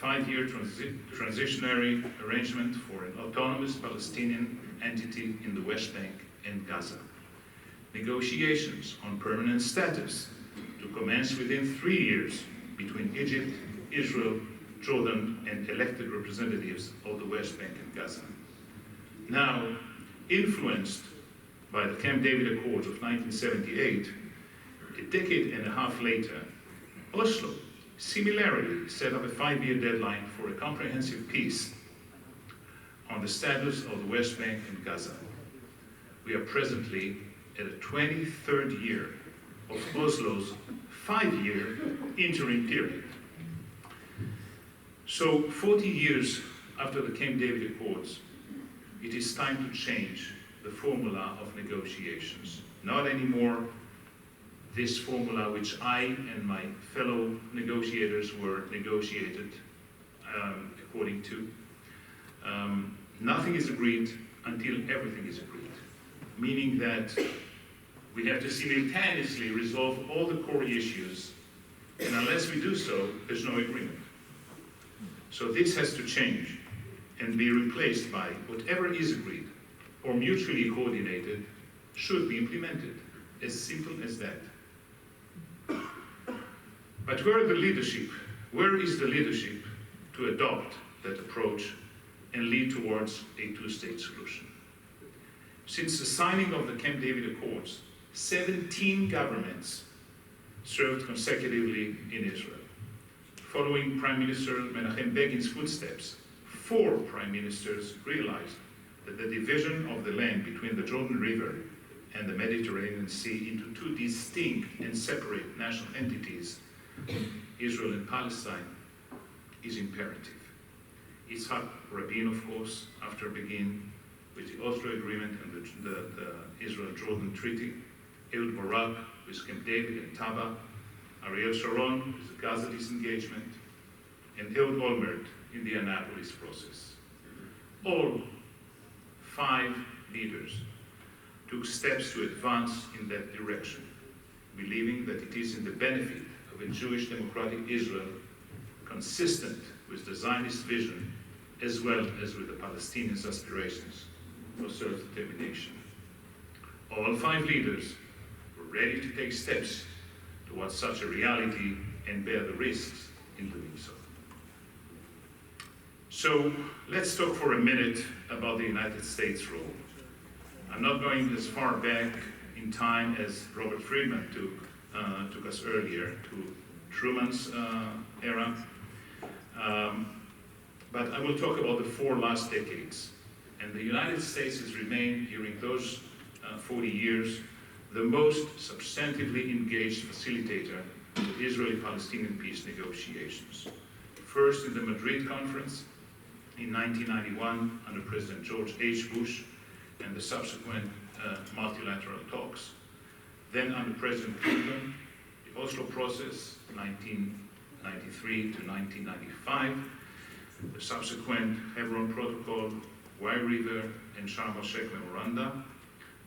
5-year transitionary arrangement for an autonomous Palestinian entity in the West Bank and Gaza. Negotiations on permanent status to commence within 3 years between Egypt, Israel, Jordan, and elected representatives of the West Bank and Gaza. Now, influenced by the Camp David Accords of 1978, a decade and a half later, Oslo similarly set up a 5-year deadline for a comprehensive peace on the status of the West Bank and Gaza. We are presently at a 23rd year of Oslo's 5-year interim period. So 40 years after the Camp David Accords, it is time to change the formula of negotiations. Not anymore this formula which I and my fellow negotiators were negotiated according to. Nothing is agreed until everything is agreed, meaning that we have to simultaneously resolve all the core issues, and unless we do so, there's no agreement. So this has to change and be replaced by whatever is agreed or mutually coordinated should be implemented. As simple as that. But where is the leadership to adopt that approach and lead towards a two-state solution? Since the signing of the Camp David Accords, 17 governments served consecutively in Israel. Following Prime Minister Menachem Begin's footsteps, 4 prime ministers realized that the division of the land between the Jordan River and the Mediterranean Sea into 2 distinct and separate national entities, Israel and Palestine, is imperative. Yitzhak Rabin, of course, after Begin, with the Oslo Agreement and the Israel-Jordan Treaty, Ehud Barak with Camp David and Taba, Ariel Sharon with the Gaza disengagement, and Ehud Olmert in the Annapolis process. All 5 leaders took steps to advance in that direction, believing that it is in the benefit of a Jewish democratic Israel consistent with the Zionist vision as well as with the Palestinians' aspirations for self-determination. All 5 leaders were ready to take steps towards such a reality and bear the risks in doing so. So let's talk for a minute about the United States' role. I'm not going as far back in time as Robert Friedman took us earlier to Truman's era, but I will talk about the 4 last decades. And the United States has remained during those 40 years the most substantively engaged facilitator of Israeli-Palestinian peace negotiations. First in the Madrid Conference in 1991 under President George H. Bush and the subsequent multilateral talks. Then under President Clinton, the Oslo process, 1993 to 1995, the subsequent Hebron Protocol, Wye River, and Sharm el-Sheikh Memoranda,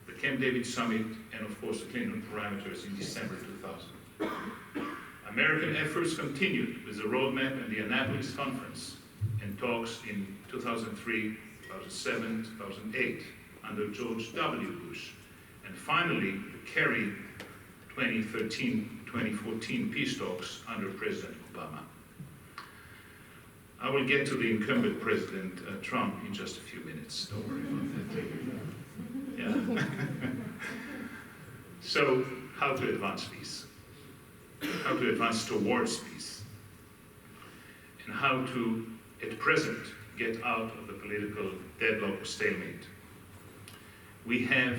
the Camp David Summit, and of course the Clinton parameters in December 2000. American efforts continued with the roadmap and the Annapolis Conference and talks in 2003, 2007, 2008 under George W. Bush, and finally the Kerry 2013-2014 peace talks under President Obama. I will get to the incumbent President Trump in just a few minutes. Don't worry about that. Yeah. So, how to advance peace? How to advance towards peace? And how to, at present, get out of the political deadlock or stalemate? We have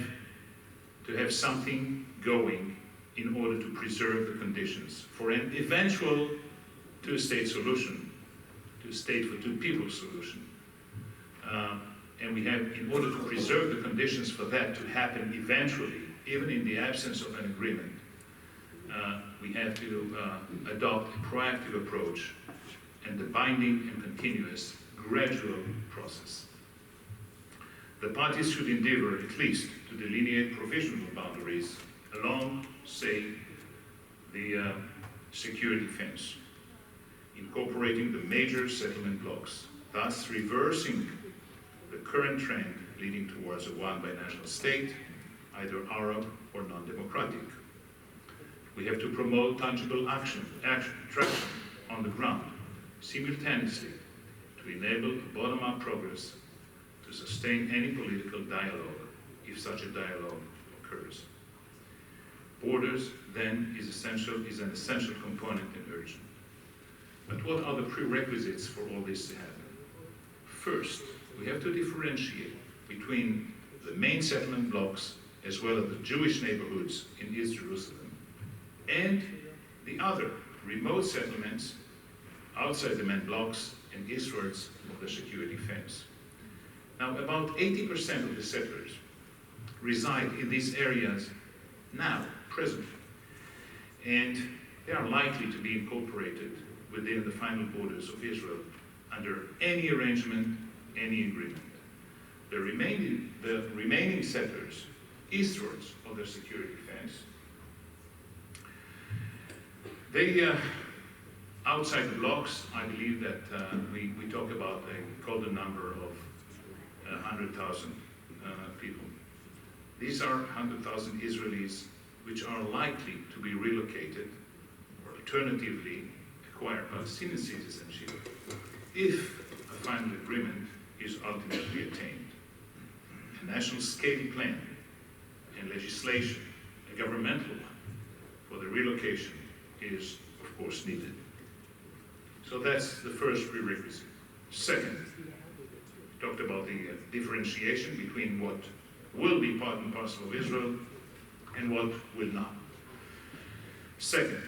to have something going in order to preserve the conditions for an eventual two-state solution, two-state for two-people solution. And we have, in order to preserve the conditions for that to happen eventually, even in the absence of an agreement, we have to adopt a proactive approach and the binding and continuous gradual process. The parties should endeavor at least to delineate provisional boundaries along, say, the security fence. incorporating the major settlement blocks, thus reversing the current trend leading towards a one binational state, either Arab or non-democratic. We have to promote tangible traction on the ground, simultaneously, to enable bottom-up progress to sustain any political dialogue, if such a dialogue occurs. Borders, then, is an essential component and urgent. But what are the prerequisites for all this to happen? First, we have to differentiate between the main settlement blocks as well as the Jewish neighborhoods in East Jerusalem and the other remote settlements outside the main blocks and eastwards of the security fence. Now, about 80% of the settlers reside in these areas now, presently, and they are likely to be incorporated within the final borders of Israel under any arrangement, any agreement. The remaining settlers eastwards of the security fence, they, outside the blocks, I believe that we talk about a golden number of 100,000 people. These are 100,000 Israelis which are likely to be relocated or alternatively acquire Palestinian citizenship if a final agreement is ultimately attained. A national scale plan and legislation, a governmental one, for the relocation is, of course, needed. So that's the first prerequisite. Second, we talked about the differentiation between what will be part and parcel of Israel and what will not. Second,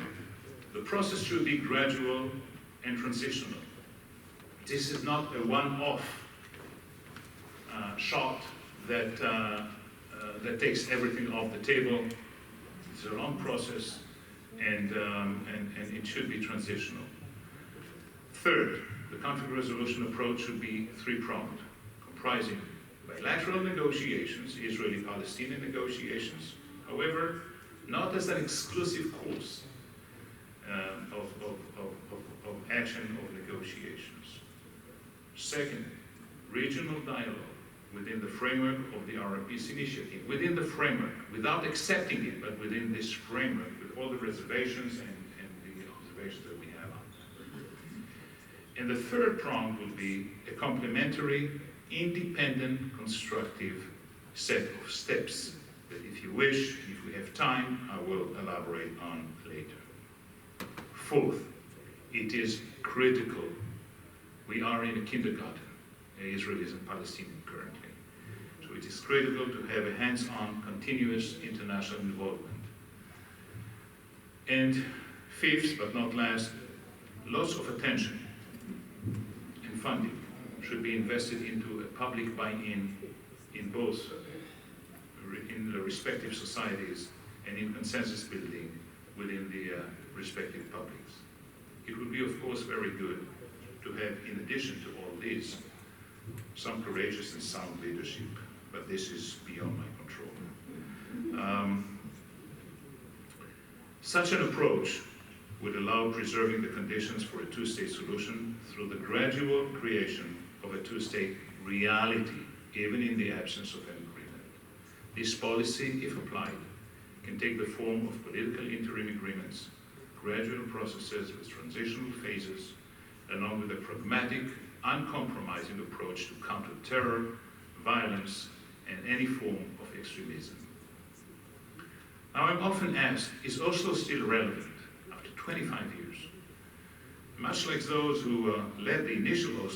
the process should be gradual and transitional. This is not a one-off shot that takes everything off the table. It's a long process, and it should be transitional. Third, the conflict resolution approach should be three-pronged, comprising bilateral negotiations, Israeli-Palestinian negotiations, however, not as an exclusive course of action of negotiations. Second, regional dialogue within the framework of the Arab Peace Initiative, within the framework, without accepting it, but within this framework, with all the reservations and the observations that we have on that. And the third prong would be a complementary, independent, constructive set of steps that, if you wish, if we have time, I will elaborate on later. Fourth, it is critical. We are in a kindergarten, Israelis and Palestinians currently. So it is critical to have a hands-on, continuous international involvement. And fifth, but not last, lots of attention and funding should be invested into a public buy-in in both, in the respective societies and in consensus building within the respective publics. It would be, of course, very good to have, in addition to all this, some courageous and sound leadership, but this is beyond my control. Such an approach would allow preserving the conditions for a two-state solution through the gradual creation of a two-state reality, even in the absence of an agreement. This policy, if applied, can take the form of political interim agreements, gradual processes with transitional phases, along with a pragmatic, uncompromising approach to counter terror, violence, and any form of extremism. Now, I'm often asked, is Oslo still relevant after 25 years? Much like those who led the initial Oslo